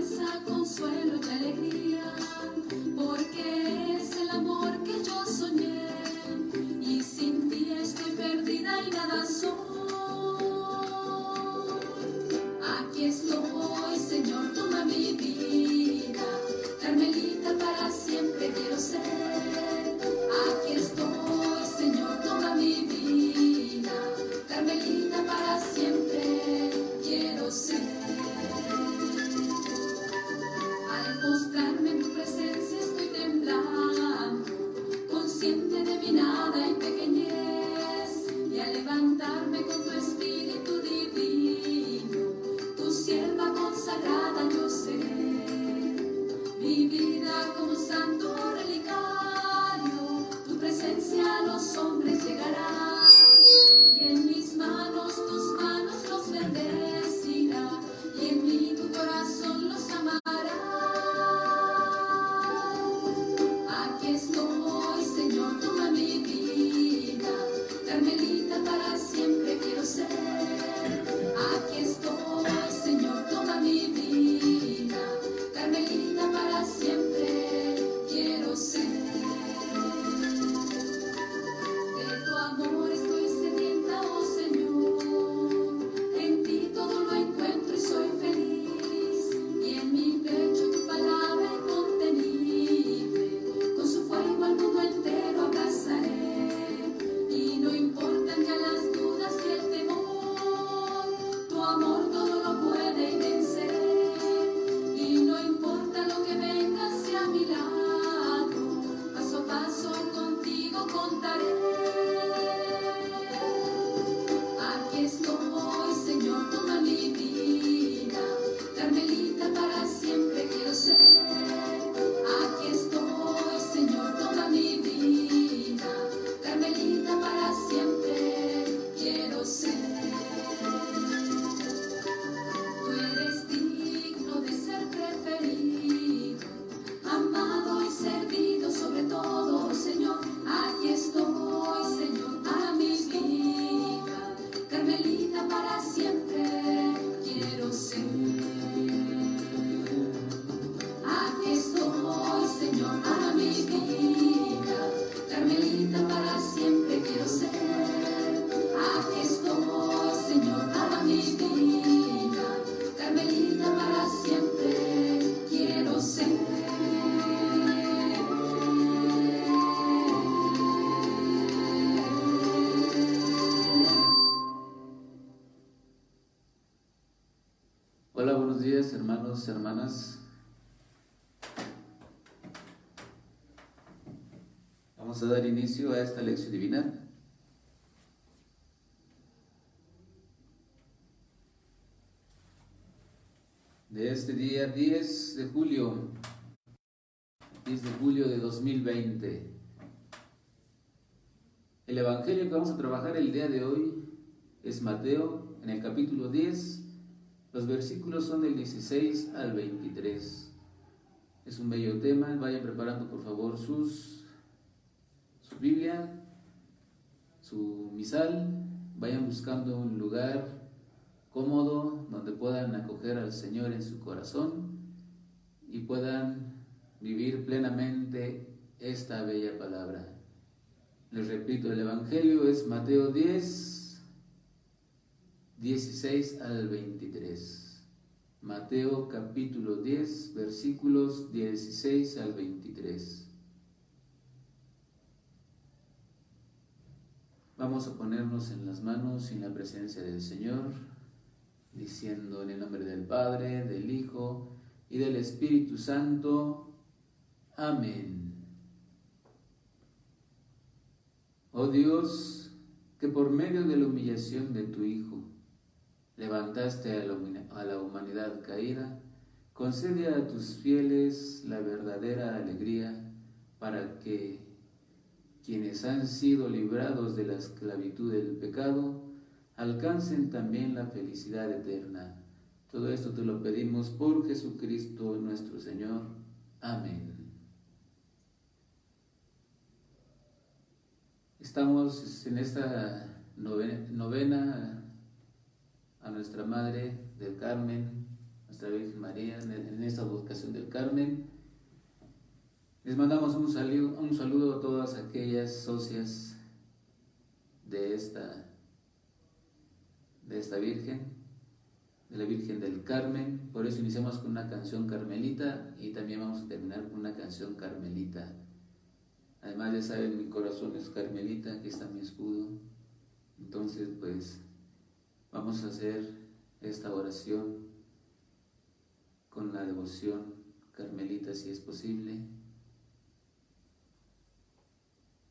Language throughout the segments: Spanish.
fuerza, consuelo y alegría, porque es el amor que yo soñé, y sin ti estoy perdida y nada soy. Aquí estoy, Señor, toma mi vida, Carmelita para siempre quiero ser. Aquí estoy, Señor, toma mi vida, Carmelita para siempre quiero ser. Al postrarme en tu presencia estoy temblando, consciente de mi nada y pequeñez, y al levantarme con tu espíritu divino, tu sierva consagrada yo seré. Mi vida como santo relicario, tu presencia a los hombres llegará, y en mis manos tus manos los bendecirá, y en mí tu corazón los amará. Aquí estoy, Señor, toma mi vida, Carmelita para siempre quiero ser. Aquí estoy, Señor, toma mi vida, Carmelita para siempre quiero ser. De tu amor estoy sedienta, oh Señor, en ti todo lo encuentro y soy feliz, y en mi pecho tu palabra incontenible, con su fuego al mundo entero abrazaré, y no importan ya las dudas y el temor, tu amor todo lo puede y venceré, y no importa lo que venga hacia mi lado, paso a paso contigo contaré. Aquí estoy, Señor, toma mi vida, Carmelita para siempre quiero ser. Aquí estoy, Señor, toma mi vida, Carmelita para siempre quiero ser. Tú eres digno de ser preferido, amado y servido sobre todo, Señor. Aquí estoy, Señor, para mi vida, Carmelita para siempre quiero ser. Aquí estoy, Señor, para mi vida, Carmelita para siempre quiero ser. Aquí estoy, Señor, para mi vida, Carmelita para siempre quiero ser. Hola, buenos días, hermanos, hermanas. Vamos a dar inicio a esta lección divina. De este día 10 de julio de 2020. El evangelio que vamos a trabajar el día de hoy es Mateo, en el capítulo 10. Los versículos son del 16 al 23. Es un bello tema. Vayan preparando por favor su Biblia, su misal. Vayan buscando un lugar cómodo donde puedan acoger al Señor en su corazón y puedan vivir plenamente esta bella palabra. Les repito, el evangelio es Mateo 10, 16 al 23. Mateo capítulo 10, versículos 16 al 23. Vamos a ponernos en las manos en la presencia del Señor, diciendo en el nombre del Padre, del Hijo y del Espíritu Santo. Amén. Oh Dios, que por medio de la humillación de tu Hijo levantaste a la humanidad caída, concede a tus fieles la verdadera alegría para que quienes han sido librados de la esclavitud del pecado alcancen también la felicidad eterna. Todo esto te lo pedimos por Jesucristo nuestro Señor. Amén. Estamos en esta novena a nuestra Madre del Carmen, nuestra Virgen María en esta vocación del Carmen. Les mandamos un saludo a todas aquellas socias de esta Virgen, de la Virgen del Carmen. Por eso iniciamos con una canción carmelita y también vamos a terminar con una canción carmelita. Además, ya saben, mi corazón es carmelita, aquí está mi escudo. Entonces, pues, vamos a hacer esta oración con la devoción carmelita, si es posible.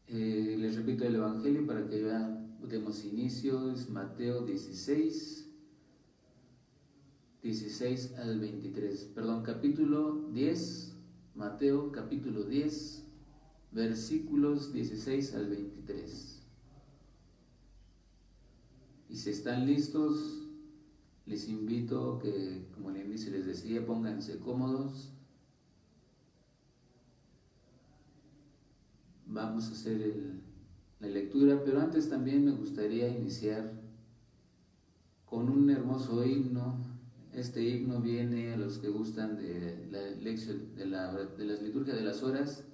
Les repito el Evangelio para que ya demos inicio. Es Mateo 16 al 23. Perdón, capítulo 10, Mateo capítulo 10, versículos 16 al 23. Y si están listos, les invito que, como al inicio les decía, pónganse cómodos. Vamos a hacer la lectura, pero antes también me gustaría iniciar con un hermoso himno. Este himno viene a los que gustan de las liturgias de las horas.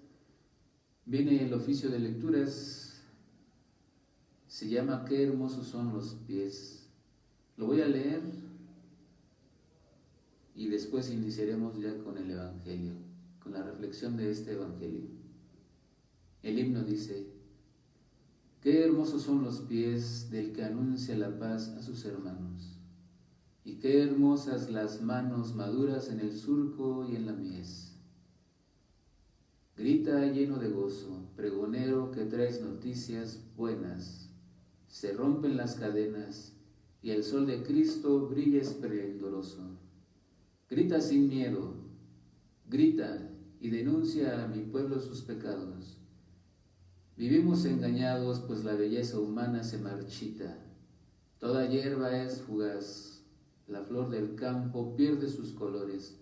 Viene el oficio de lecturas, se llama Qué hermosos son los pies. Lo voy a leer y después iniciaremos ya con el Evangelio, con la reflexión de este Evangelio. El himno dice: Qué hermosos son los pies del que anuncia la paz a sus hermanos, y qué hermosas las manos maduras en el surco y en la mies. Grita lleno de gozo, pregonero que traes noticias buenas. Se rompen las cadenas y el sol de Cristo brilla esplendoroso. Grita sin miedo, grita y denuncia a mi pueblo sus pecados. Vivimos engañados, pues la belleza humana se marchita. Toda hierba es fugaz, la flor del campo pierde sus colores.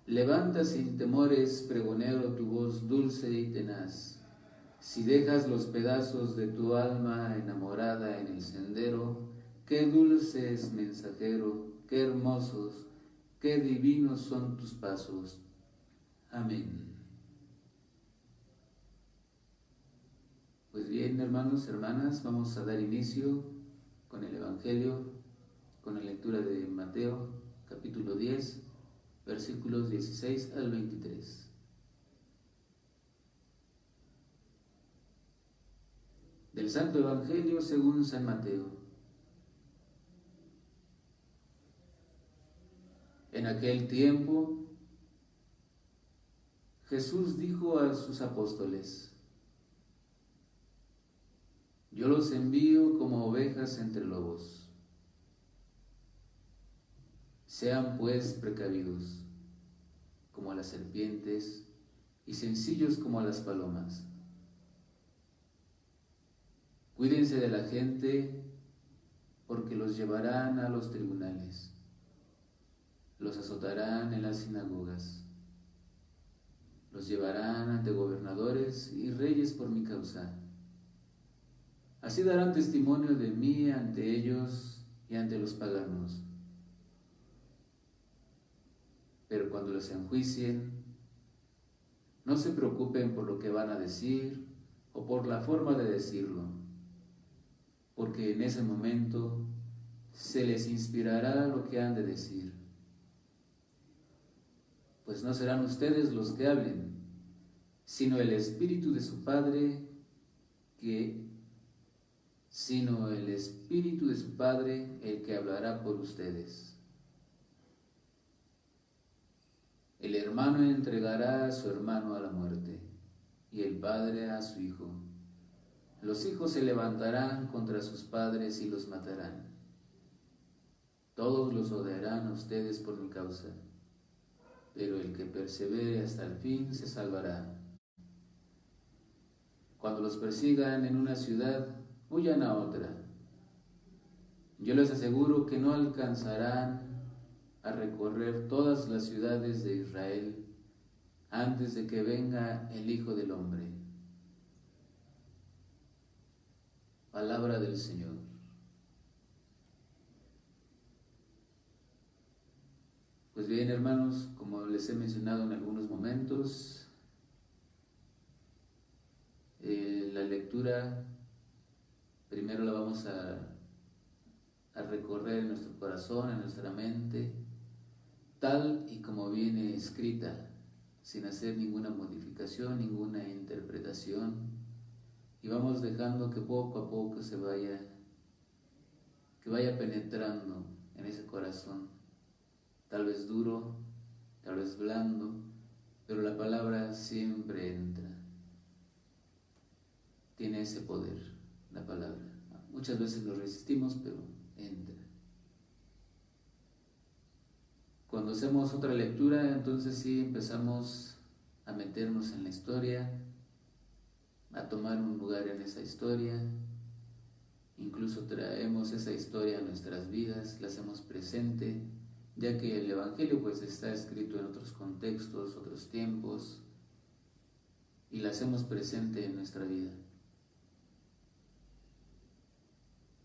Levanta sin temores, pregonero, tu voz dulce y tenaz. Si dejas los pedazos de tu alma enamorada en el sendero, qué dulce es mensajero, qué hermosos, qué divinos son tus pasos. Amén. Pues bien, hermanos, hermanas, vamos a dar inicio con el Evangelio, con la lectura de Mateo, capítulo 10, versículos 16 al 23. Del Santo Evangelio según San Mateo. En aquel tiempo, Jesús dijo a sus apóstoles: Yo los envío como ovejas entre lobos. Sean pues precavidos como las serpientes y sencillos como las palomas. Cuídense de la gente, porque los llevarán a los tribunales, los azotarán en las sinagogas, los llevarán ante gobernadores y reyes por mi causa. Así darán testimonio de mí ante ellos y ante los paganos. Pero cuando los enjuicien, no se preocupen por lo que van a decir o por la forma de decirlo, porque en ese momento se les inspirará lo que han de decir. Pues no serán ustedes los que hablen, sino el Espíritu de su Padre el que hablará por ustedes. El hermano entregará a su hermano a la muerte, y el padre a su hijo. Los hijos se levantarán contra sus padres y los matarán. Todos los odiarán a ustedes por mi causa, pero el que persevere hasta el fin se salvará. Cuando los persigan en una ciudad, huyan a otra. Yo les aseguro que no alcanzarán a recorrer todas las ciudades de Israel antes de que venga el Hijo del Hombre. Palabra del Señor. Pues bien, hermanos, como les he mencionado en algunos momentos, la lectura primero la vamos a recorrer en nuestro corazón, en nuestra mente, tal y como viene escrita, sin hacer ninguna modificación, ninguna interpretación, y vamos dejando que poco a poco que vaya penetrando en ese corazón, tal vez duro, tal vez blando, pero la palabra siempre entra. Tiene ese poder, la palabra. Muchas veces lo resistimos, pero entra. Cuando hacemos otra lectura, entonces sí empezamos a meternos en la historia, a tomar un lugar en esa historia. Incluso traemos esa historia a nuestras vidas, la hacemos presente, ya que el Evangelio pues está escrito en otros contextos, otros tiempos, y la hacemos presente en nuestra vida.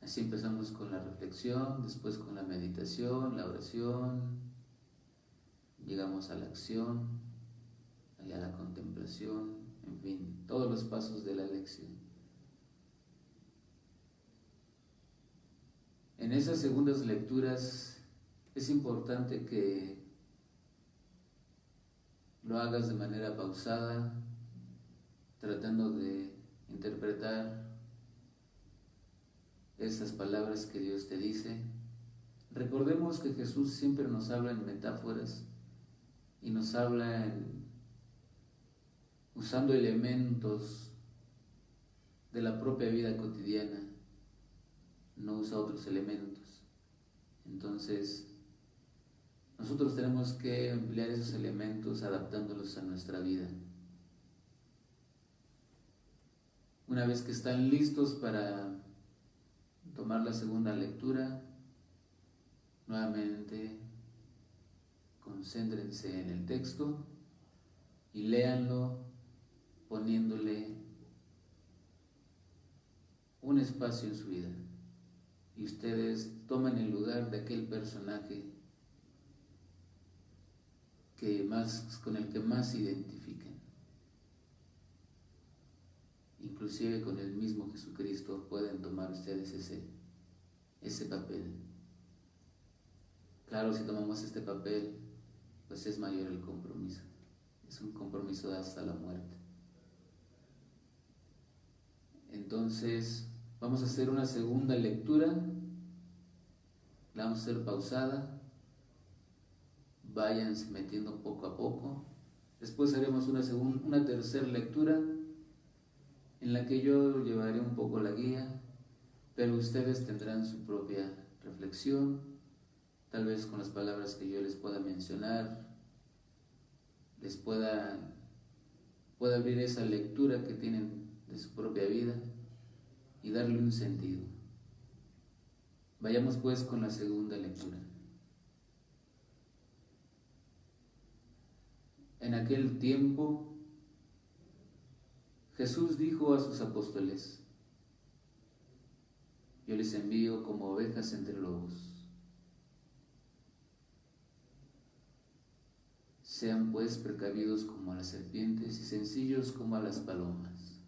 Así empezamos con la reflexión, después con la meditación, la oración, llegamos a la acción, a la contemplación, en fin, todos los pasos de la lección. En esas segundas lecturas es importante que lo hagas de manera pausada, tratando de interpretar esas palabras que Dios te dice. Recordemos que Jesús siempre nos habla en metáforas y nos habla usando elementos de la propia vida cotidiana, no usa otros elementos. Entonces, nosotros tenemos que emplear esos elementos adaptándolos a nuestra vida. Una vez que están listos para tomar la segunda lectura, nuevamente concéntrense en el texto y léanlo poniéndole un espacio en su vida. Y ustedes toman el lugar de aquel personaje con el que más se identifiquen. Inclusive con el mismo Jesucristo pueden tomar ustedes ese papel. Claro, si tomamos este papel, pues es mayor el compromiso. Es un compromiso hasta la muerte. Entonces, vamos a hacer una segunda lectura. La vamos a hacer pausada. Váyanse metiendo poco a poco. Después haremos una tercera lectura en la que yo llevaré un poco la guía, pero ustedes tendrán su propia reflexión, tal vez con las palabras que yo les pueda mencionar, les pueda abrir esa lectura que tienen de su propia vida y darle un sentido. Vayamos pues con la segunda lectura. En aquel tiempo, Jesús dijo a sus apóstoles: yo les envío como ovejas entre lobos. Sean pues precavidos como las serpientes y sencillos como a las palomas.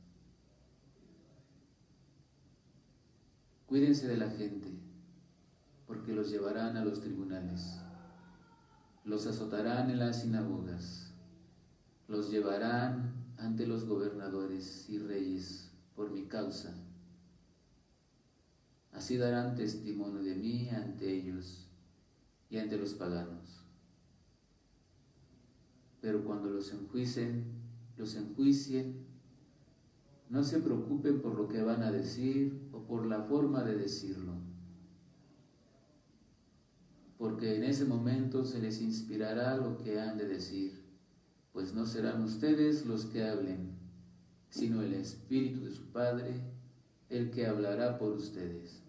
Cuídense de la gente, porque los llevarán a los tribunales, los azotarán en las sinagogas, los llevarán ante los gobernadores y reyes por mi causa. Así darán testimonio de mí ante ellos y ante los paganos. Pero cuando los enjuicien, no se preocupen por lo que van a decir o por la forma de decirlo, porque en ese momento se les inspirará lo que han de decir, pues no serán ustedes los que hablen, sino el Espíritu de su Padre, el que hablará por ustedes.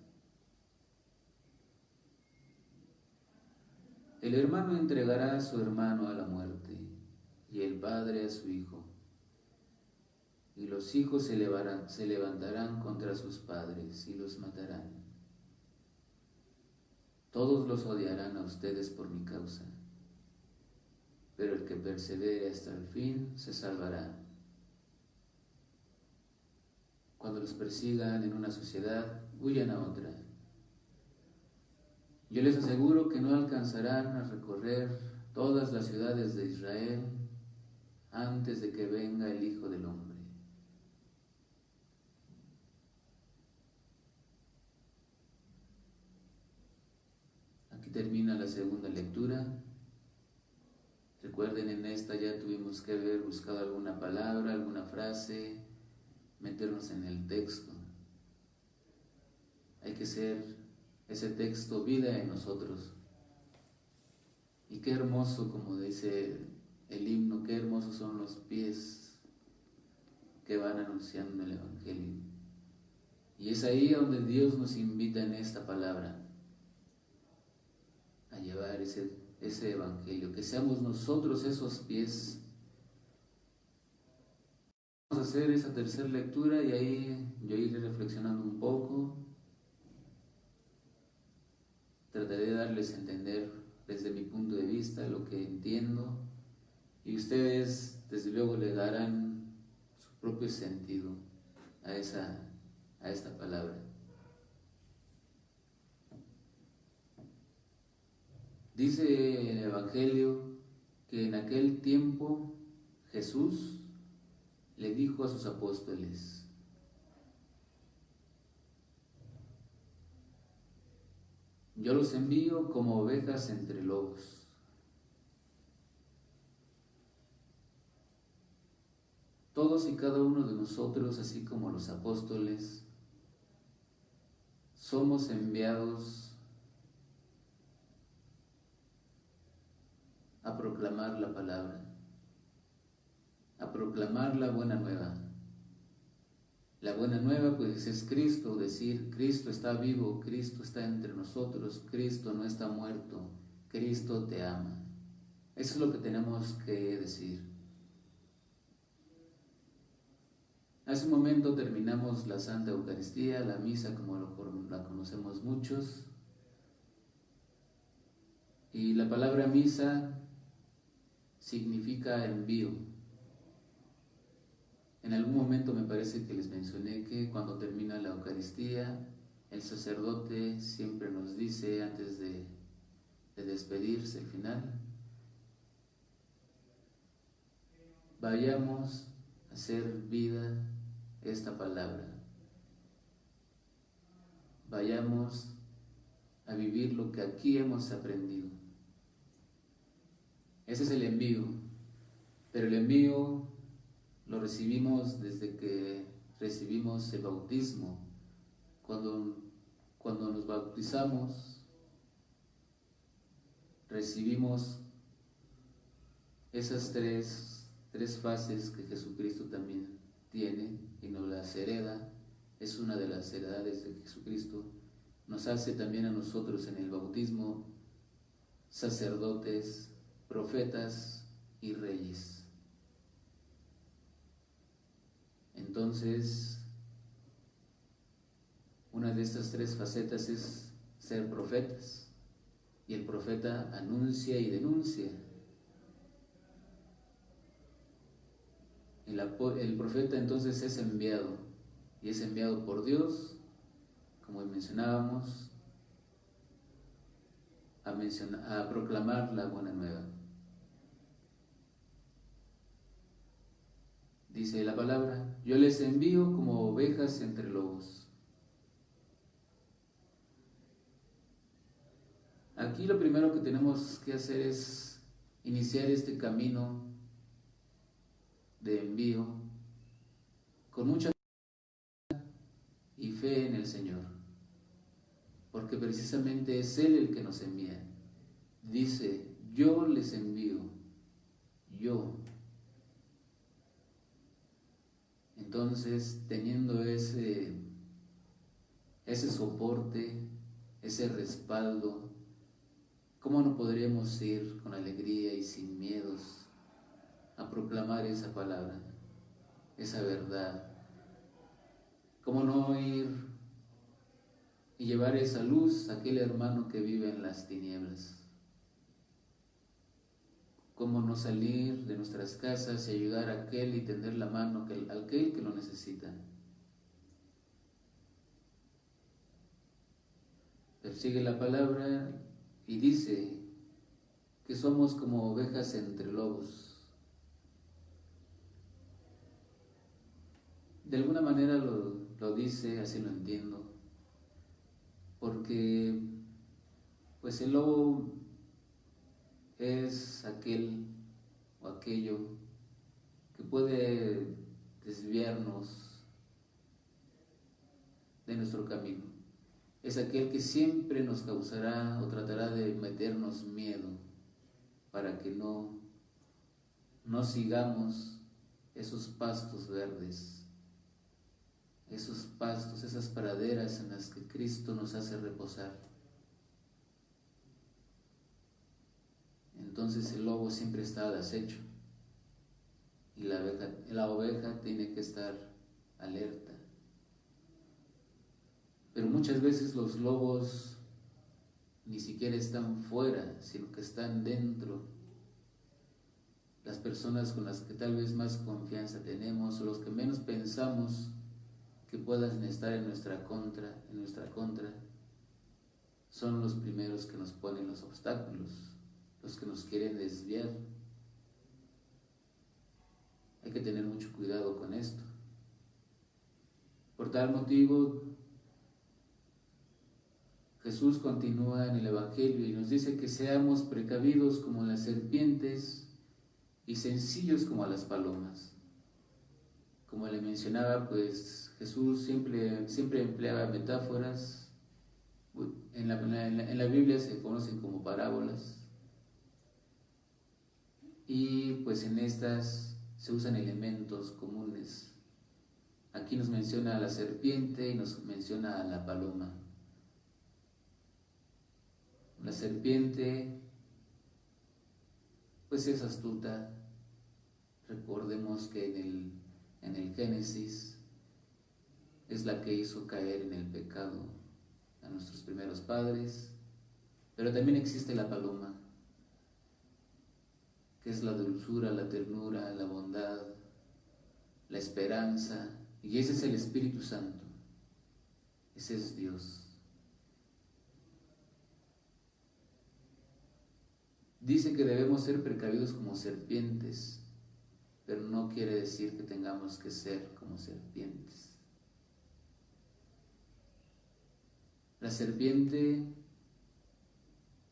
El hermano entregará a su hermano a la muerte, y el padre a su hijo. Y los hijos se levantarán contra sus padres y los matarán. Todos los odiarán a ustedes por mi causa, pero el que persevere hasta el fin se salvará. Cuando los persigan en una sociedad, huyan a otra. Yo les aseguro que no alcanzarán a recorrer todas las ciudades de Israel antes de que venga el Hijo del Hombre. Aquí termina la segunda lectura. Recuerden, en esta ya tuvimos que haber buscado alguna palabra, alguna frase, meternos en el texto. Hay que ser ese texto vida en nosotros. Y qué hermoso, como dice el himno, qué hermosos son los pies que van anunciando el Evangelio. Y es ahí donde Dios nos invita en esta palabra a llevar ese Evangelio, que seamos nosotros esos pies. Vamos a hacer esa tercera lectura y ahí yo iré reflexionando un poco. Trataré de darles a entender desde mi punto de vista lo que entiendo y ustedes desde luego le darán su propio sentido a esta palabra. Dice el Evangelio que en aquel tiempo Jesús le dijo a sus apóstoles: yo los envío como ovejas entre lobos. Todos y cada uno de nosotros, así como los apóstoles, somos enviados a proclamar la palabra, a proclamar la buena nueva. La buena nueva pues es Cristo, decir Cristo está vivo, Cristo está entre nosotros, Cristo no está muerto, Cristo te ama. Eso es lo que tenemos que decir. Hace un momento terminamos la Santa Eucaristía, la misa como la conocemos muchos. Y la palabra misa significa envío. En algún momento me parece que les mencioné que cuando termina la Eucaristía, el sacerdote siempre nos dice antes de despedirse al final: vayamos a hacer vida esta palabra. Vayamos a vivir lo que aquí hemos aprendido. Ese es el envío, pero el envío lo recibimos desde que recibimos el bautismo. Cuando nos bautizamos, recibimos esas tres fases que Jesucristo también tiene y nos las hereda. Es una de las heredades de Jesucristo. Nos hace también a nosotros en el bautismo sacerdotes, profetas y reyes. Entonces, una de estas tres facetas es ser profetas, y el profeta anuncia y denuncia. El profeta entonces es enviado, y es enviado por Dios, como mencionábamos, a proclamar la buena nueva. Dice la palabra: yo les envío como ovejas entre lobos. Aquí lo primero que tenemos que hacer es iniciar este camino de envío con mucha y fe en el Señor, porque precisamente es Él el que nos envía. Dice: yo les envío, yo. Entonces, teniendo ese soporte, ese respaldo, ¿cómo no podríamos ir con alegría y sin miedos a proclamar esa palabra, esa verdad? ¿Cómo no ir y llevar esa luz a aquel hermano que vive en las tinieblas? cómo no salir de nuestras casas y ayudar a aquel y tender la mano a aquel que lo necesita. Pero sigue la palabra y dice que somos como ovejas entre lobos. De alguna manera lo dice, así lo entiendo, porque pues el lobo es aquel o aquello que puede desviarnos de nuestro camino. Es aquel que siempre nos causará o tratará de meternos miedo para que no sigamos esos pastos verdes, esos pastos, esas praderas en las que Cristo nos hace reposar. Entonces el lobo siempre está al acecho y la oveja tiene que estar alerta. Pero muchas veces los lobos ni siquiera están fuera, sino que están dentro. Las personas con las que tal vez más confianza tenemos, o los que menos pensamos que puedan estar en nuestra contra, son los primeros que nos ponen los obstáculos, los que nos quieren desviar. Hay que tener mucho cuidado con esto. Por tal motivo, Jesús continúa en el Evangelio y nos dice que seamos precavidos como las serpientes y sencillos como las palomas. Como le mencionaba, pues Jesús siempre empleaba metáforas. En la Biblia se conocen como parábolas. Y pues en estas se usan elementos comunes. Aquí nos menciona a la serpiente y nos menciona a la paloma. La serpiente pues es astuta. Recordemos que en el Génesis es la que hizo caer en el pecado a nuestros primeros padres, pero también existe la paloma, que es la dulzura, la ternura, la bondad, la esperanza, y ese es el Espíritu Santo, ese es Dios. Dice que debemos ser precavidos como serpientes, pero no quiere decir que tengamos que ser como serpientes. La serpiente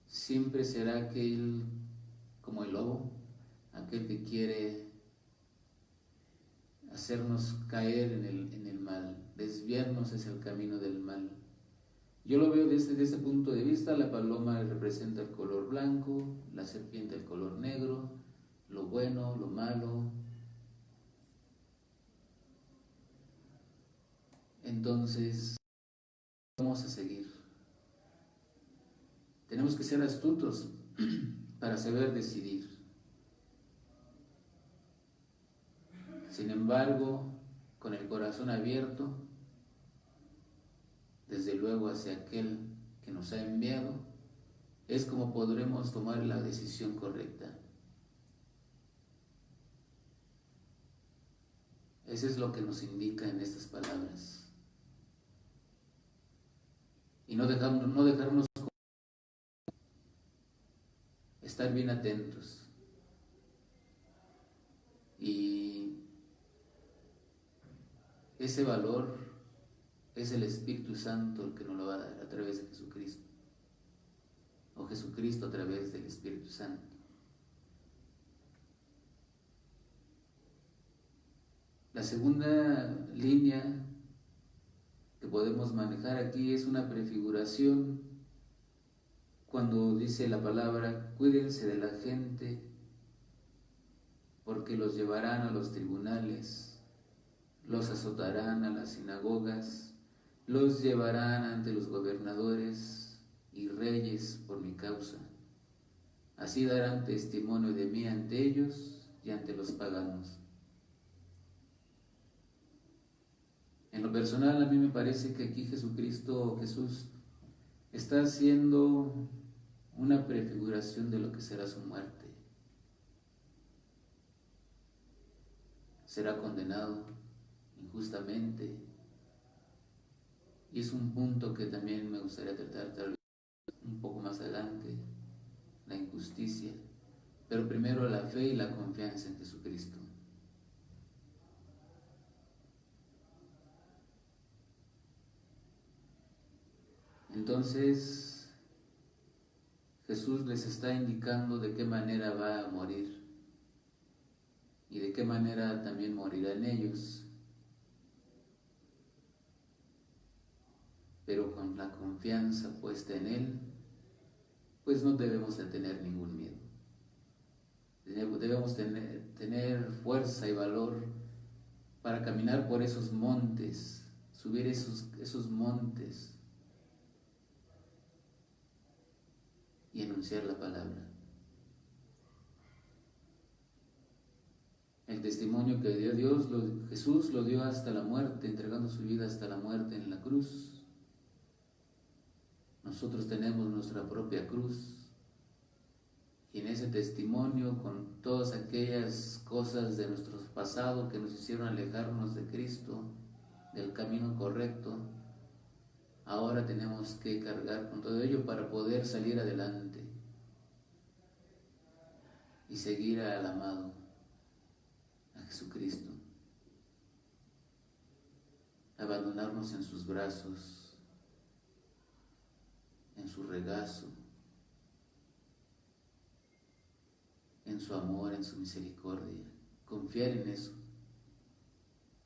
siempre será aquel, como el lobo, aquel que quiere hacernos caer en el mal, desviarnos hacia el camino del mal. Yo lo veo desde ese punto de vista. La paloma representa el color blanco, la serpiente el color negro, lo bueno, lo malo. Entonces, vamos a seguir. Tenemos que ser astutos para saber decidir. Sin embargo, con el corazón abierto, desde luego hacia aquel que nos ha enviado, es como podremos tomar la decisión correcta. Eso es lo que nos indica en estas palabras. Y no dejarnos estar bien atentos. Y ese valor es el Espíritu Santo el que nos lo va a dar a través de Jesucristo, o Jesucristo a través del Espíritu Santo. La segunda línea que podemos manejar aquí es una prefiguración cuando dice la palabra: cuídense de la gente porque los llevarán a los tribunales, los azotarán a las sinagogas, los llevarán ante los gobernadores y reyes por mi causa. Así darán testimonio de mí ante ellos y ante los paganos. En lo personal, a mí me parece que aquí Jesús está haciendo una prefiguración de lo que será su muerte. será condenado injustamente. Y es un punto que también me gustaría tratar tal vez un poco más adelante, la injusticia. Pero primero la fe y la confianza en Jesucristo. Entonces, Jesús les está indicando de qué manera va a morir y de qué manera también morirán ellos, pero con la confianza puesta en Él, pues no debemos de tener ningún miedo. Debemos tener fuerza y valor para caminar por esos montes, subir esos montes y anunciar la palabra. El testimonio que dio Dios, Jesús lo dio hasta la muerte, entregando su vida hasta la muerte en la cruz. Nosotros tenemos nuestra propia cruz. Y en ese testimonio, con todas aquellas cosas de nuestro pasado que nos hicieron alejarnos de Cristo, del camino correcto, ahora tenemos que cargar con todo ello para poder salir adelante y seguir al amado, a Jesucristo. Abandonarnos en sus brazos, en su regazo, en su amor, en su misericordia. Confiar en eso,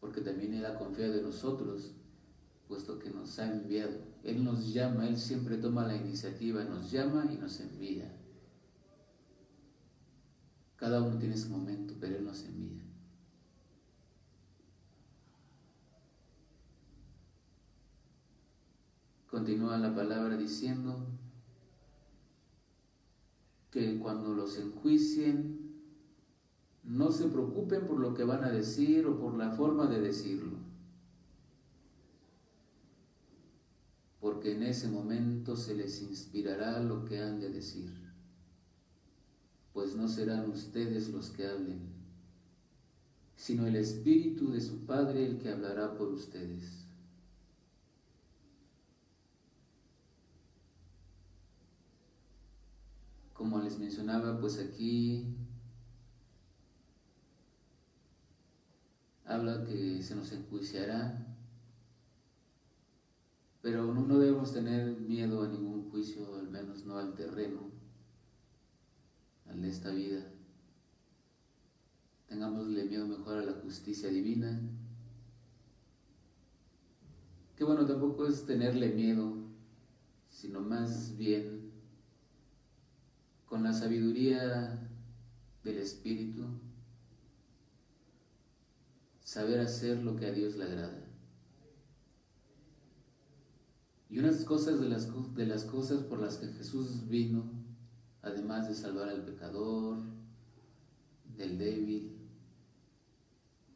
porque también Él ha confiado en nosotros, puesto que nos ha enviado. Él nos llama, Él siempre toma la iniciativa, nos llama y nos envía. Cada uno tiene su momento, pero Él nos envía. Continúa la palabra diciendo que cuando los enjuicien, no se preocupen por lo que van a decir o por la forma de decirlo, porque en ese momento se les inspirará lo que han de decir, pues no serán ustedes los que hablen, sino el Espíritu de su Padre el que hablará por ustedes. Como les mencionaba, pues aquí habla que se nos enjuiciará, pero no debemos tener miedo a ningún juicio, al menos no al terreno, al de esta vida. Tengámosle miedo mejor a la justicia divina, que bueno, tampoco es tenerle miedo, sino más bien con la sabiduría del Espíritu, saber hacer lo que a Dios le agrada. Y unas cosas de las cosas por las que Jesús vino, además de salvar al pecador, del débil,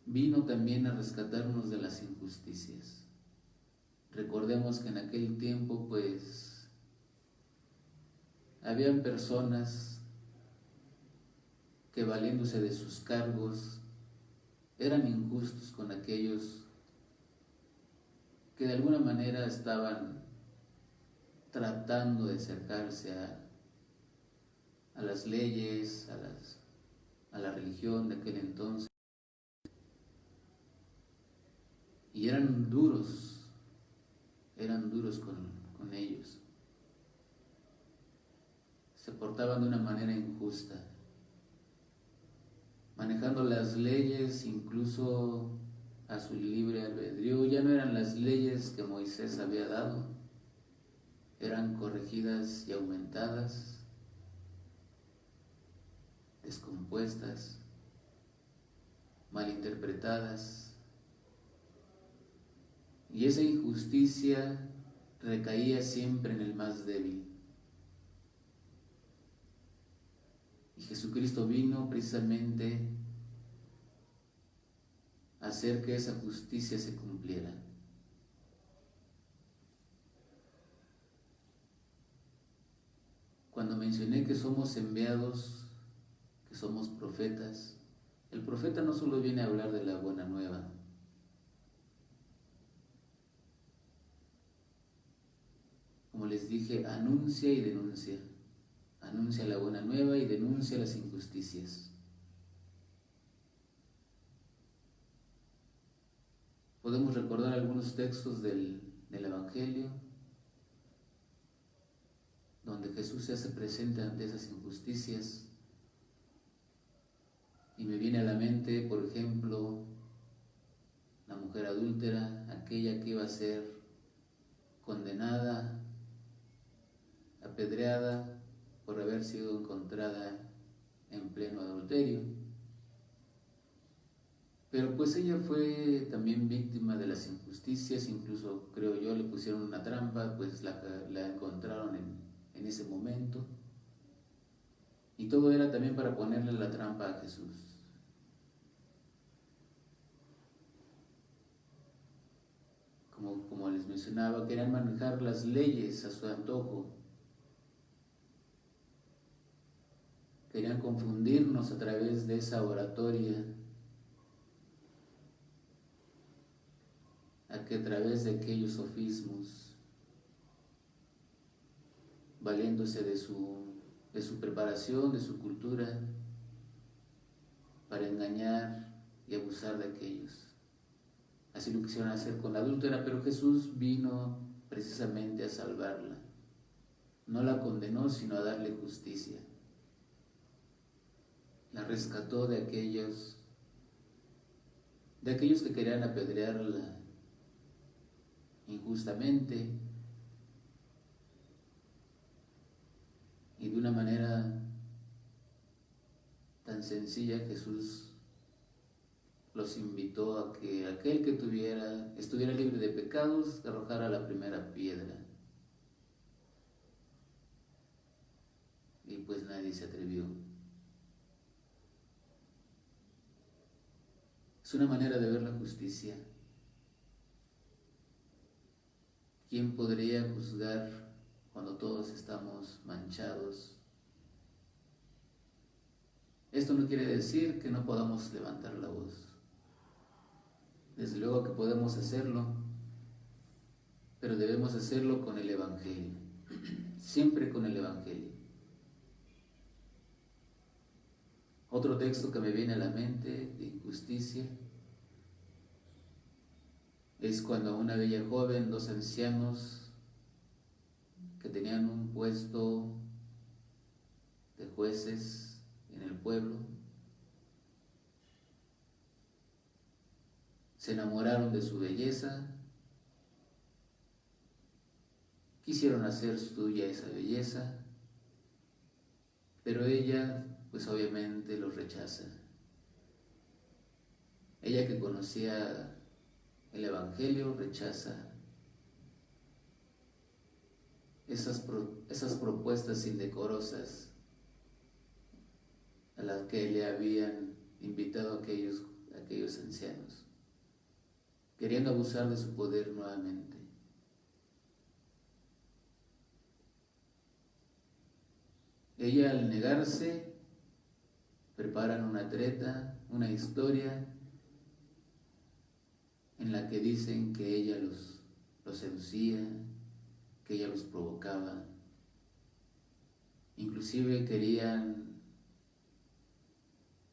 vino también a rescatarnos de las injusticias. Recordemos que en aquel tiempo, pues, habían personas que, valiéndose de sus cargos, eran injustos con aquellos que de alguna manera estaban tratando de acercarse a las leyes, a la religión de aquel entonces. Y eran duros con ellos. Se portaban de una manera injusta, manejando las leyes incluso a su libre albedrío. Ya no eran las leyes que Moisés había dado, eran corregidas y aumentadas, descompuestas, malinterpretadas. Y esa injusticia recaía siempre en el más débil. Y Jesucristo vino precisamente a hacer que esa justicia se cumpliera. Cuando mencioné que somos enviados, que somos profetas, El profeta no solo viene a hablar de la buena nueva, como les dije, anuncia y denuncia. Anuncia la buena nueva y denuncia las injusticias. Podemos recordar algunos textos del Evangelio donde Jesús se hace presente ante esas injusticias. Y me viene a la mente, por ejemplo, la mujer adúltera, aquella que iba a ser condenada, apedreada por haber sido encontrada en pleno adulterio. Pero pues ella fue también víctima de las injusticias, incluso creo yo le pusieron una trampa, pues la encontraron en ese momento. Y todo era también para ponerle la trampa a Jesús. Como les mencionaba, querían manejar las leyes a su antojo. Querían confundirnos a través de esa oratoria, a través de aquellos sofismos, valiéndose de su preparación, de su cultura, para engañar y abusar de aquellos. Así lo quisieron hacer con la adúltera, pero Jesús vino precisamente a salvarla. No la condenó, sino a darle justicia. La rescató de aquellos que querían apedrearla injustamente, y de una manera tan sencilla Jesús los invitó a que aquel que estuviera libre de pecados arrojara la primera piedra. Y pues nadie se atrevió. Es una manera de ver la justicia. ¿Quién podría juzgar cuando todos estamos manchados? Esto no quiere decir que no podamos levantar la voz. Desde luego que podemos hacerlo, pero debemos hacerlo con el Evangelio, siempre con el Evangelio. Otro texto que me viene a la mente de injusticia es cuando una bella joven, dos ancianos que tenían un puesto de jueces en el pueblo, se enamoraron de su belleza, quisieron hacer suya esa belleza, pero ella pues obviamente los rechaza. Ella, que conocía el Evangelio, rechaza esas propuestas indecorosas a las que le habían invitado aquellos ancianos, queriendo abusar de su poder nuevamente. Ella, al negarse, preparan una treta, una historia en la que dicen que ella los seducía, que ella los provocaba. Inclusive querían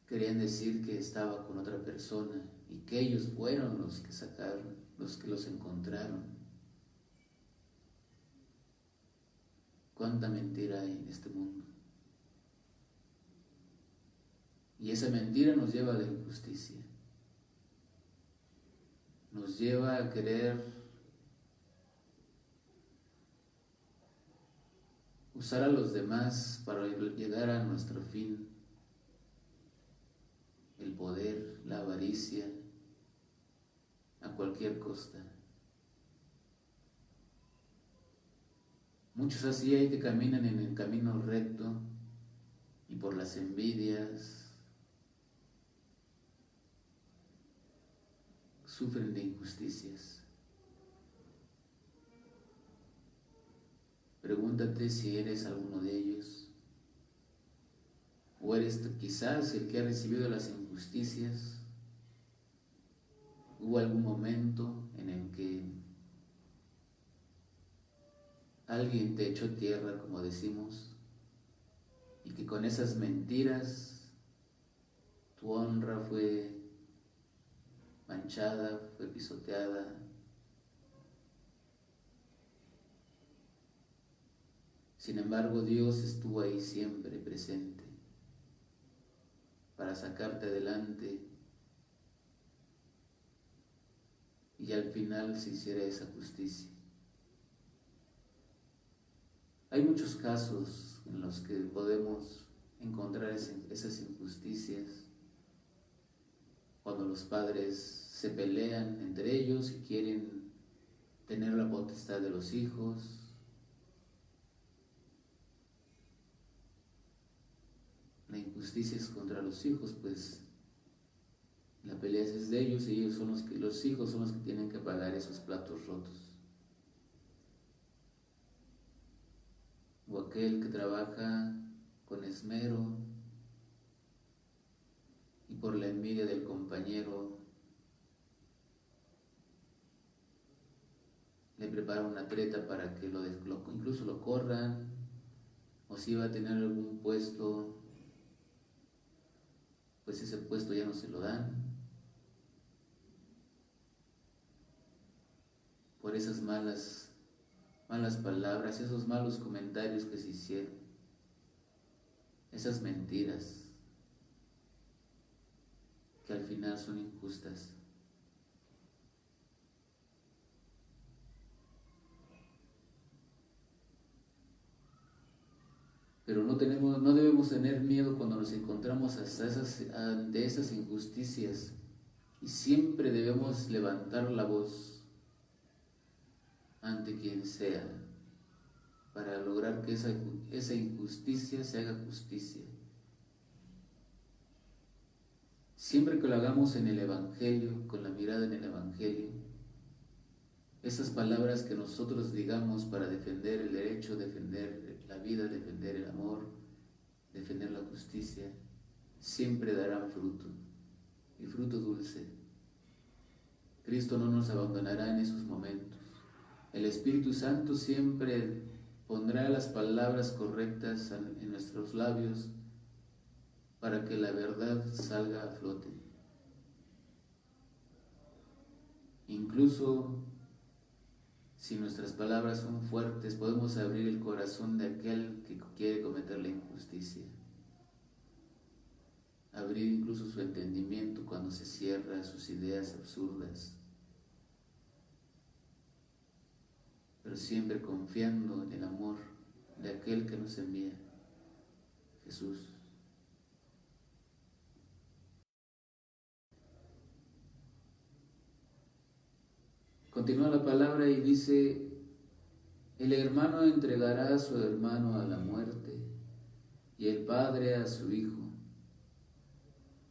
decir que estaba con otra persona y que ellos fueron los que sacaron, los que los encontraron. Cuánta mentira hay en este mundo. Y esa mentira nos lleva a la injusticia. Nos lleva a querer usar a los demás para llegar a nuestro fin. El poder, la avaricia, a cualquier costa. Muchos así hay que caminan en el camino recto y por las envidias sufren de injusticias. Pregúntate si eres alguno de ellos, o eres quizás el que ha recibido las injusticias injusticias. ¿Hubo algún momento en el que alguien te echó tierra, como decimos, y que con esas mentiras tu honra fue manchada, fue pisoteada? Sin embargo, Dios estuvo ahí siempre presente para sacarte adelante y al final se hiciera esa justicia. Hay muchos casos en los que podemos encontrar esas injusticias, cuando los padres se pelean entre ellos y quieren tener la potestad de los hijos. La injusticia es contra los hijos, pues la pelea es de ellos y ellos son los hijos son los que tienen que pagar esos platos rotos. O aquel que trabaja con esmero y por la envidia del compañero le prepara una treta para que incluso lo corran, o si va a tener algún puesto, pues ese puesto ya no se lo dan por esas malas palabras, esos malos comentarios que se hicieron, esas mentiras que al final son injustas. Pero no debemos tener miedo cuando nos encontramos ante esas injusticias, y siempre debemos levantar la voz ante quien sea para lograr que esa injusticia se haga justicia. Siempre que lo hagamos en el Evangelio, con la mirada en el Evangelio, esas palabras que nosotros digamos para defender el derecho, defender la vida, defender el amor, defender la justicia, siempre darán fruto, y fruto dulce. Cristo no nos abandonará en esos momentos. El Espíritu Santo siempre pondrá las palabras correctas en nuestros labios para que la verdad salga a flote. Incluso si nuestras palabras son fuertes, podemos abrir el corazón de aquel que quiere cometer la injusticia. Abrir incluso su entendimiento cuando se cierra a sus ideas absurdas. Pero siempre confiando en el amor de aquel que nos envía, Jesús. Continúa la palabra y dice: el hermano entregará a su hermano a la muerte, y el padre a su hijo.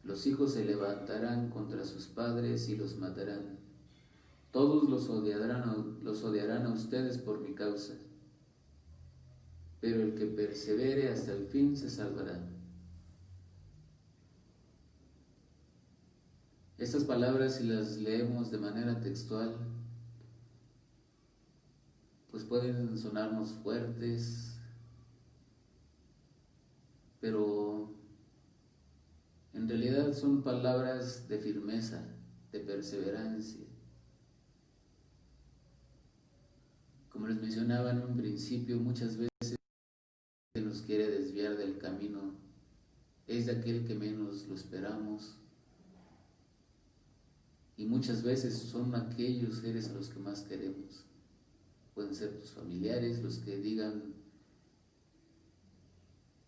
Los hijos se levantarán contra sus padres y los matarán. Todos los odiarán a ustedes por mi causa, pero el que persevere hasta el fin se salvará. Estas palabras, si las leemos de manera textual, pues pueden sonarnos fuertes, pero en realidad son palabras de firmeza, de perseverancia. Como les mencionaba en un principio, muchas veces se nos quiere desviar del camino, es de aquel que menos lo esperamos, y muchas veces son aquellos seres a los que más queremos. Pueden ser tus familiares los que digan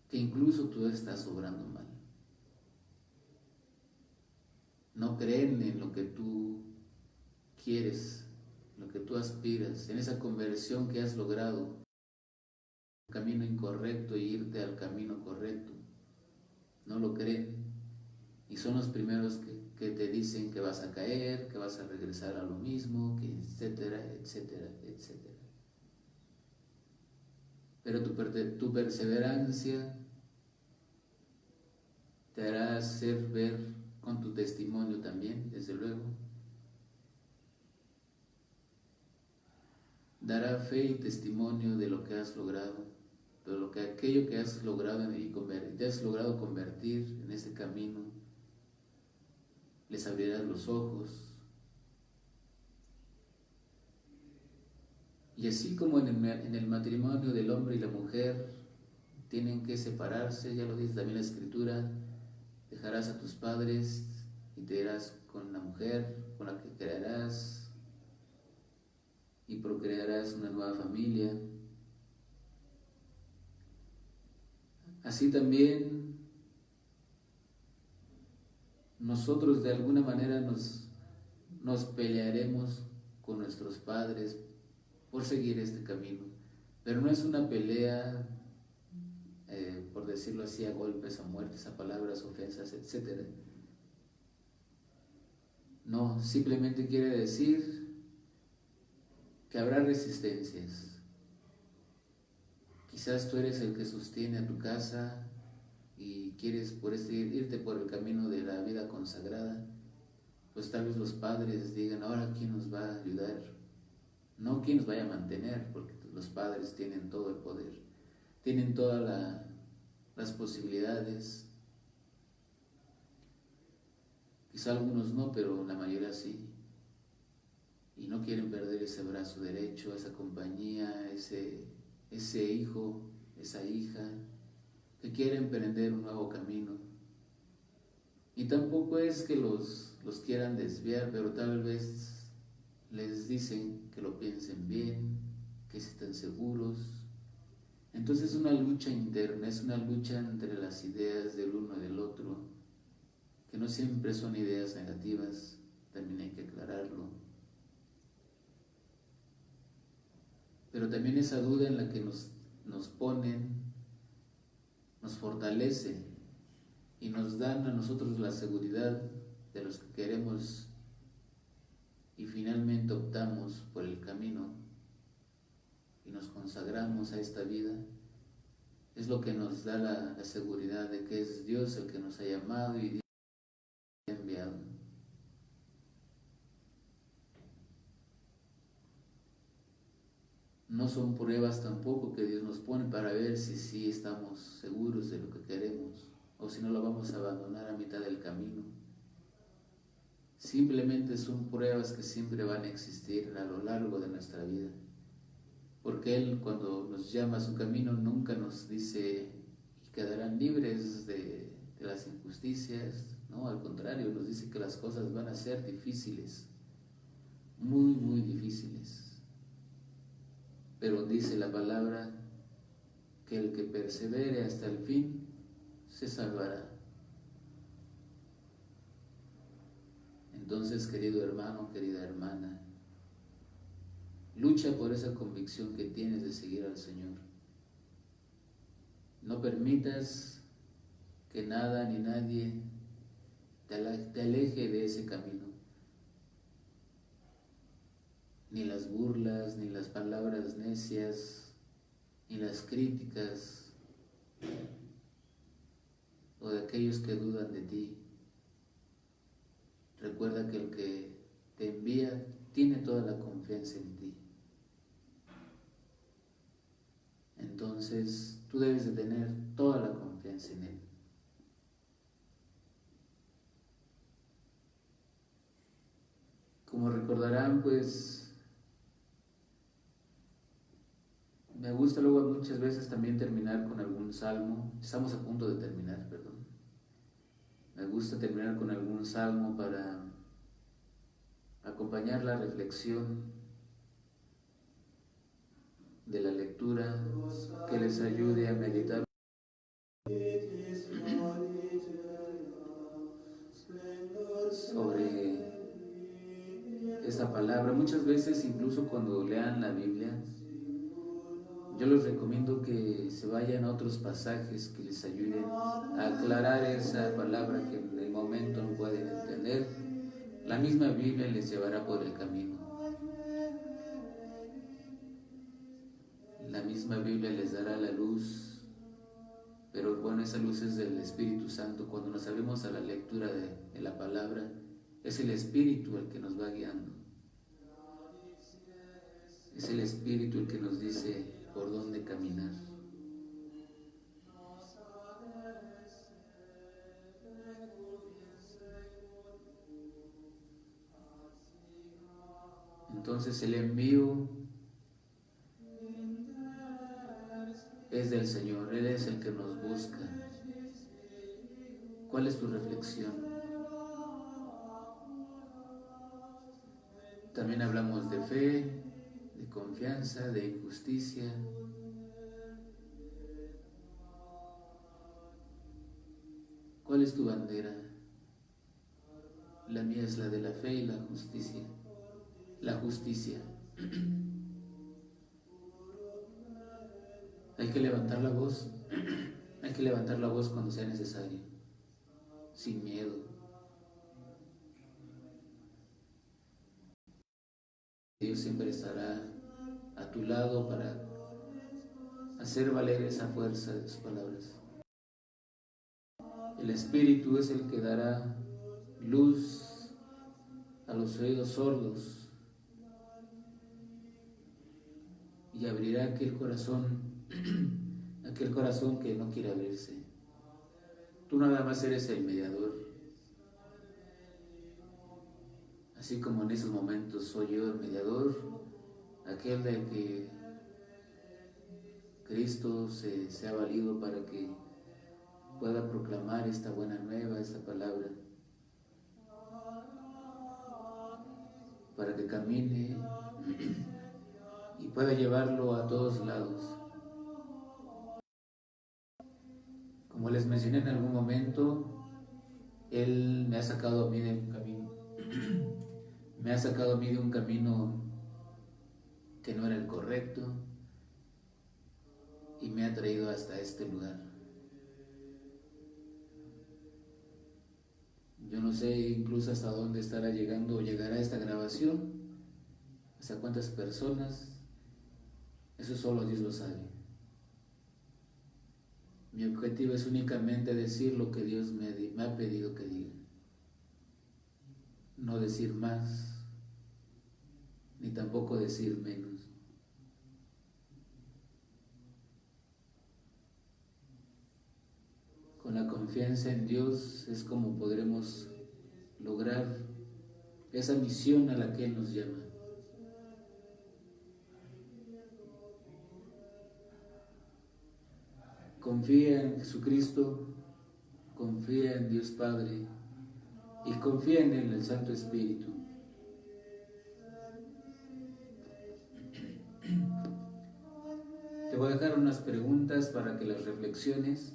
que incluso tú estás obrando mal. No creen en lo que tú quieres, lo que tú aspiras, en esa conversión que has logrado, el camino incorrecto e irte al camino correcto. No lo creen, y son los primeros que te dicen que vas a caer, que vas a regresar a lo mismo, que etcétera, etcétera, etcétera. Pero tu perseverancia te hará hacer ver con tu testimonio también, desde luego. Dará fe y testimonio de lo que has logrado, de lo que aquello que has logrado y te has logrado convertir en este camino. Les abrirás los ojos. Y así como en el matrimonio del hombre y la mujer tienen que separarse, ya lo dice también la Escritura, dejarás a tus padres y te irás con la mujer con la que crearás y procrearás una nueva familia. Así también nosotros de alguna manera nos pelearemos con nuestros padres por seguir este camino, pero no es una pelea, por decirlo así, a golpes, a muertes, a palabras, ofensas, etc. No, simplemente quiere decir que habrá resistencias. Quizás tú eres el que sostiene a tu casa y quieres irte por el camino de la vida consagrada, pues tal vez los padres digan, ahora ¿quién nos va a ayudar? No quién nos vaya a mantener, porque los padres tienen todo el poder, tienen todas las posibilidades. Quizá algunos no, pero la mayoría sí. Y no quieren perder ese brazo derecho, esa compañía, ese hijo, esa hija, que quieren emprender un nuevo camino. Y tampoco es que los quieran desviar, pero tal vez les dicen que lo piensen bien, que estén seguros. Entonces es una lucha interna, es una lucha entre las ideas del uno y del otro, que no siempre son ideas negativas, también hay que aclararlo. Pero también esa duda en la que nos ponen, nos fortalece y nos dan a nosotros la seguridad de los que queremos y finalmente optamos por el camino y nos consagramos a esta vida. Es lo que nos da la seguridad de que es Dios el que nos ha llamado y Dios nos ha enviado. No son pruebas tampoco que Dios nos pone para ver si sí estamos seguros de lo que queremos o si no lo vamos a abandonar a mitad del camino. Simplemente son pruebas que siempre van a existir a lo largo de nuestra vida. Porque Él, cuando nos llama a su camino, nunca nos dice y quedarán libres de las injusticias. No, al contrario, nos dice que las cosas van a ser difíciles, muy, muy difíciles. Pero dice la palabra que el que persevere hasta el fin se salvará. Entonces, querido hermano, querida hermana, lucha por esa convicción que tienes de seguir al Señor. No permitas que nada ni nadie te aleje de ese camino. Ni las burlas, ni las palabras necias, ni las críticas, o de aquellos que dudan de ti. Recuerda que el que te envía tiene toda la confianza en ti. Entonces, tú debes de tener toda la confianza en Él. Como recordarán, pues, me gusta luego muchas veces también terminar con algún salmo. Estamos a punto de terminar, perdón. Me gusta terminar con algún salmo para acompañar la reflexión de la lectura, que les ayude a meditar sobre esta palabra. Muchas veces, incluso cuando lean la Biblia, yo les recomiendo que se vayan a otros pasajes que les ayuden a aclarar esa palabra que en el momento no pueden entender. La misma Biblia les llevará por el camino. La misma Biblia les dará la luz, pero bueno, esa luz es del Espíritu Santo. Cuando nos abrimos a la lectura de la palabra, es el Espíritu el que nos va guiando. Es el Espíritu el que nos dice por dónde caminar. Entonces el envío es del Señor, Él es el que nos busca. ¿Cuál es tu reflexión? También hablamos de fe, de confianza, de justicia. ¿Cuál es tu bandera? La mía es la de la fe y la justicia. La justicia. Hay que levantar la voz. Hay que levantar la voz cuando sea necesario, sin miedo. Dios siempre estará a tu lado para hacer valer esa fuerza de tus palabras. El Espíritu es el que dará luz a los oídos sordos y abrirá aquel corazón que no quiere abrirse. Tú nada más eres el mediador. Así como en esos momentos soy yo el mediador, aquel del que Cristo se ha valido para que pueda proclamar esta buena nueva, esta palabra, para que camine y pueda llevarlo a todos lados. Como les mencioné en algún momento, Él me ha sacado a mí de un camino, que no era el correcto y me ha traído hasta este lugar. Yo no sé incluso hasta dónde estará llegando o llegará esta grabación, hasta cuántas personas, eso solo Dios lo sabe. Mi objetivo es únicamente decir lo que Dios me ha pedido que diga, no decir más, ni tampoco decir menos. Con la confianza en Dios es como podremos lograr esa misión a la que Él nos llama. Confía en Jesucristo, confía en Dios Padre y confía en el Santo Espíritu. Te voy a dejar unas preguntas para que las reflexiones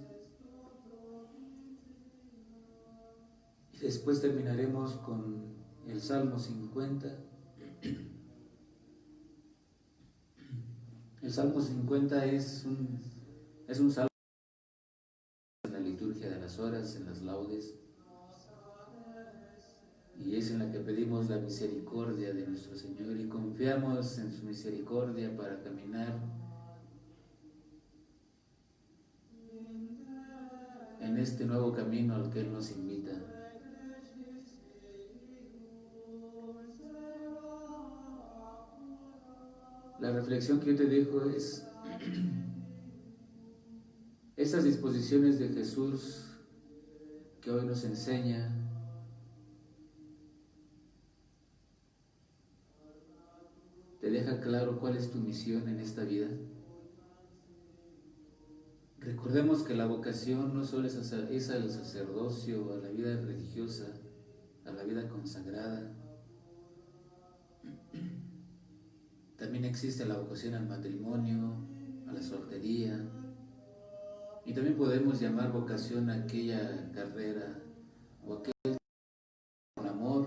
y después terminaremos con el Salmo 50. El Salmo 50 es un salmo en la liturgia de las horas, en las laudes, y es en la que pedimos la misericordia de nuestro Señor y confiamos en su misericordia para caminar en este nuevo camino al que Él nos invita. La reflexión que yo te dejo es estas disposiciones de Jesús que hoy nos enseña. ¿Te deja claro cuál es tu misión en esta vida? Recordemos que la vocación no solo es al sacerdocio, a la vida religiosa, a la vida consagrada. También existe la vocación al matrimonio, a la soltería. Y también podemos llamar vocación a aquella carrera o aquel con amor,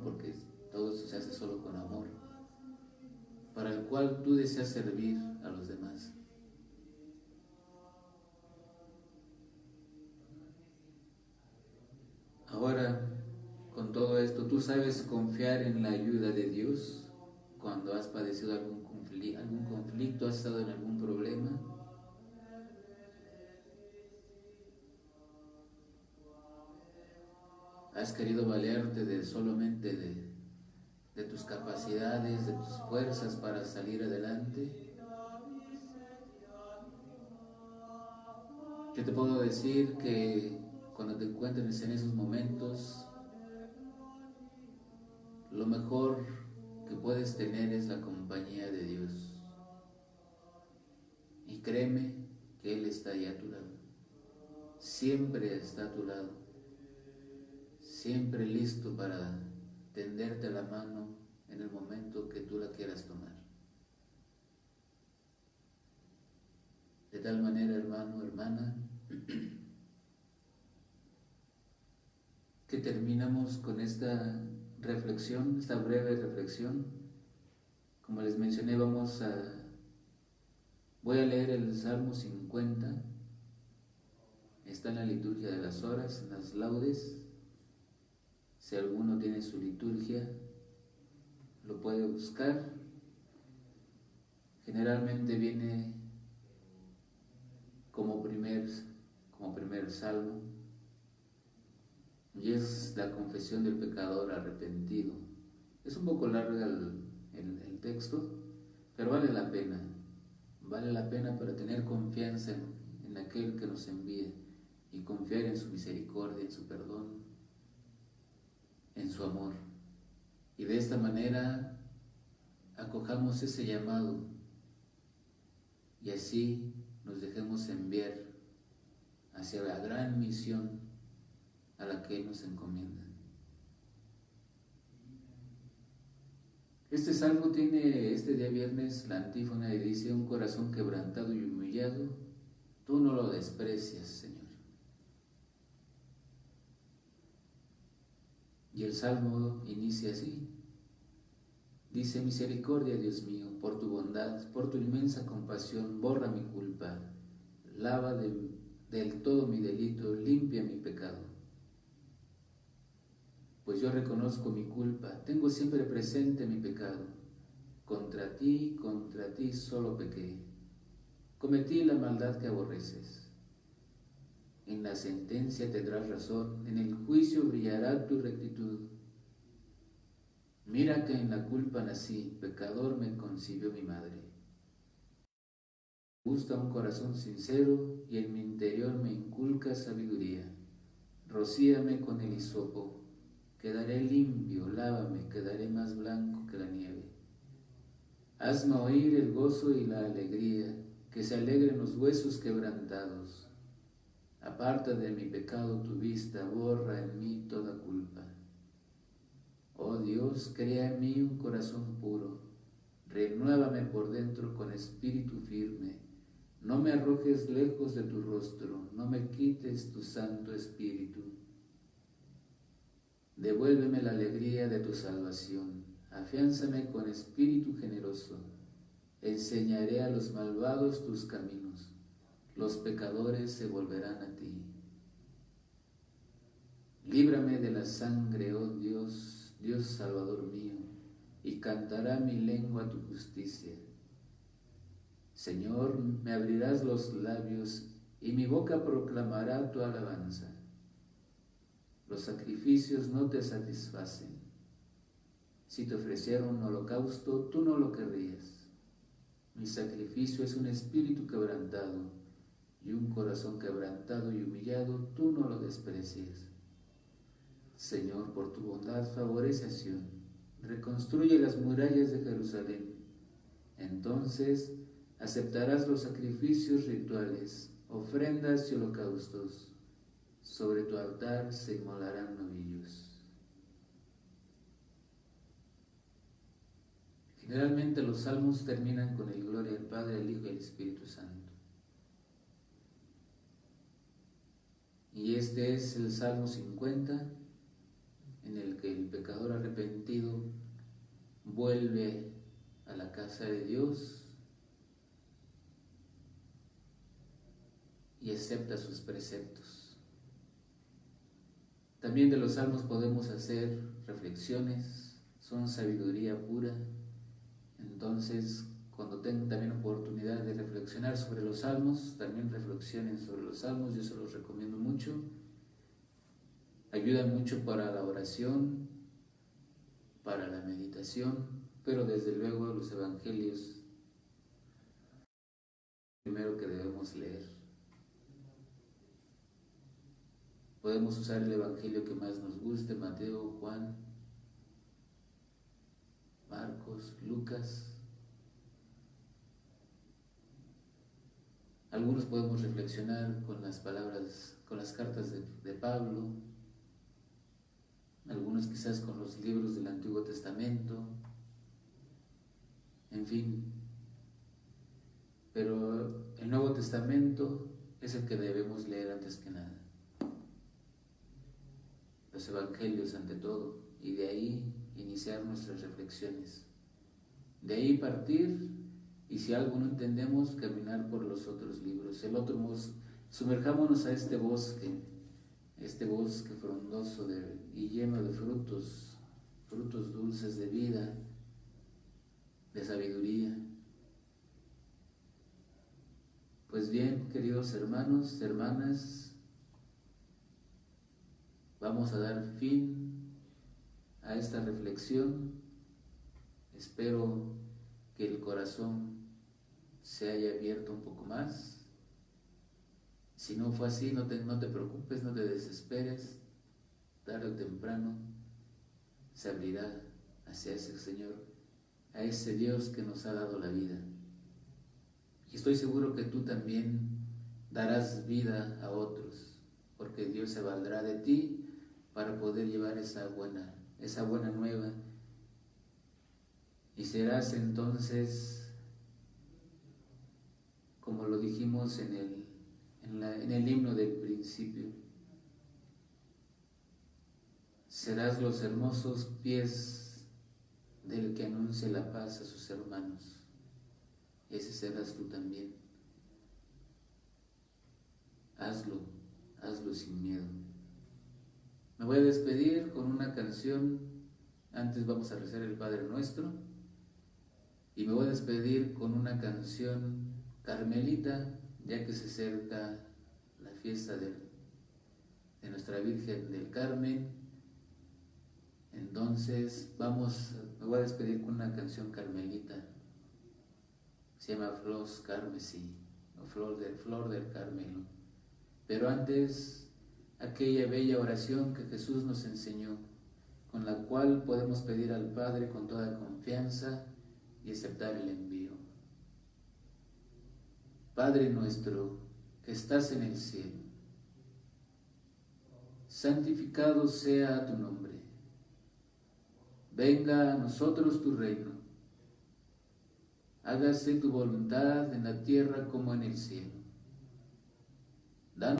porque todo eso se hace solo con amor, para el cual tú deseas servir a los demás. Ahora, con todo esto, ¿tú sabes confiar en la ayuda de Dios cuando has padecido algún conflicto, has estado en algún problema? has querido valerte solamente de tus capacidades, de tus fuerzas para salir adelante. Yo te puedo decir que cuando te encuentres en esos momentos, lo mejor que puedes tener es la compañía de Dios. Y créeme que Él está ahí a tu lado. Siempre está a tu lado. Siempre listo para tenderte la mano en el momento que tú la quieras tomar. De tal manera, hermano, hermana, que terminamos con esta reflexión, esta breve reflexión. Como les mencioné, voy a leer el Salmo 50. Está en la liturgia de las horas, en las laudes. Si alguno tiene su liturgia, lo puede buscar. Generalmente viene como primer salmo, y es la confesión del pecador arrepentido. Es un poco larga el texto, pero vale la pena para tener confianza en aquel que nos envía y confiar en su misericordia, en su perdón, en su amor. Y de esta manera acojamos ese llamado y así nos dejemos enviar hacia la gran misión a la que Él nos encomienda. Este salmo tiene este día viernes la antífona y dice: un corazón quebrantado y humillado, tú no lo desprecias, Señor. Y el salmo inicia así. Dice: misericordia, Dios mío, por tu bondad, por tu inmensa compasión, borra mi culpa, lava del todo mi delito, limpia mi pecado. Pues yo reconozco mi culpa, tengo siempre presente mi pecado. Contra ti solo pequé. Cometí la maldad que aborreces. En la sentencia tendrás razón, en el juicio brillará tu rectitud. Mira que en la culpa nací, pecador me concibió mi madre. Me gusta un corazón sincero y en mi interior me inculca sabiduría. Rocíame con el hisopo, quedaré limpio, lávame, quedaré más blanco que la nieve. Hazme oír el gozo y la alegría, que se alegren los huesos quebrantados. Aparta de mi pecado tu vista, borra en mí toda culpa. Oh Dios, crea en mí un corazón puro, renuévame por dentro con espíritu firme. No me arrojes lejos de tu rostro, no me quites tu santo espíritu. Devuélveme la alegría de tu salvación, afiánzame con espíritu generoso. Enseñaré a los malvados tus caminos, los pecadores se volverán a ti. Líbrame de la sangre, oh Dios, Dios Salvador mío, y cantará mi lengua tu justicia. Señor, me abrirás los labios, y mi boca proclamará tu alabanza. Los sacrificios no te satisfacen. Si te ofreciera un holocausto, tú no lo querrías. Mi sacrificio es un espíritu quebrantado, y un corazón quebrantado y humillado, tú no lo desprecias. Señor, por tu bondad favorece a Sión, reconstruye las murallas de Jerusalén. Entonces aceptarás los sacrificios rituales, ofrendas y holocaustos. Sobre tu altar se inmolarán novillos. Generalmente los salmos terminan con el gloria al Padre, al Hijo y al Espíritu Santo. Y este es el Salmo 50, en el que el pecador arrepentido vuelve a la casa de Dios y acepta sus preceptos. También de los salmos podemos hacer reflexiones, son sabiduría pura. Entonces, cuando tengan también oportunidad de reflexionar sobre los salmos, también reflexionen sobre los salmos, yo se los recomiendo mucho. Ayudan mucho para la oración, para la meditación, pero desde luego los evangelios, primero que debemos leer. Podemos usar el evangelio que más nos guste, Mateo, Juan, Marcos, Lucas. Algunos podemos reflexionar con las palabras, con las cartas de Pablo, algunos quizás con los libros del Antiguo Testamento, en fin. Pero el Nuevo Testamento es el que debemos leer antes que nada. Los evangelios ante todo, y de ahí iniciar nuestras reflexiones. De ahí partir, y si algo no entendemos, caminar por los otros libros. Sumerjámonos a este bosque frondoso y lleno de frutos dulces de vida, de sabiduría. Pues bien, queridos hermanos, hermanas, vamos a dar fin a esta reflexión. Espero que el corazón se haya abierto un poco más. Si no fue así, no te preocupes, no te desesperes. Tarde o temprano se abrirá hacia ese Señor, a ese Dios que nos ha dado la vida. Y estoy seguro que tú también darás vida a otros, porque Dios se valdrá de ti para poder llevar esa buena nueva. Y serás entonces, como lo dijimos en el himno del principio, serás los hermosos pies del que anuncia la paz a sus hermanos. Ese serás tú también. Hazlo sin miedo. Me voy a despedir con una canción. Antes vamos a rezar el Padre Nuestro. Y me voy a despedir con una canción carmelita, ya que se acerca la fiesta de nuestra Virgen del Carmen. Entonces me voy a despedir con una canción carmelita. Se llama Flos Carmesí, o Flor del Carmelo. Pero antes, aquella bella oración que Jesús nos enseñó, con la cual podemos pedir al Padre con toda confianza y aceptar el envío. Padre nuestro, que estás en el cielo, santificado sea tu nombre. Venga a nosotros tu reino. Hágase tu voluntad en la tierra como en el cielo.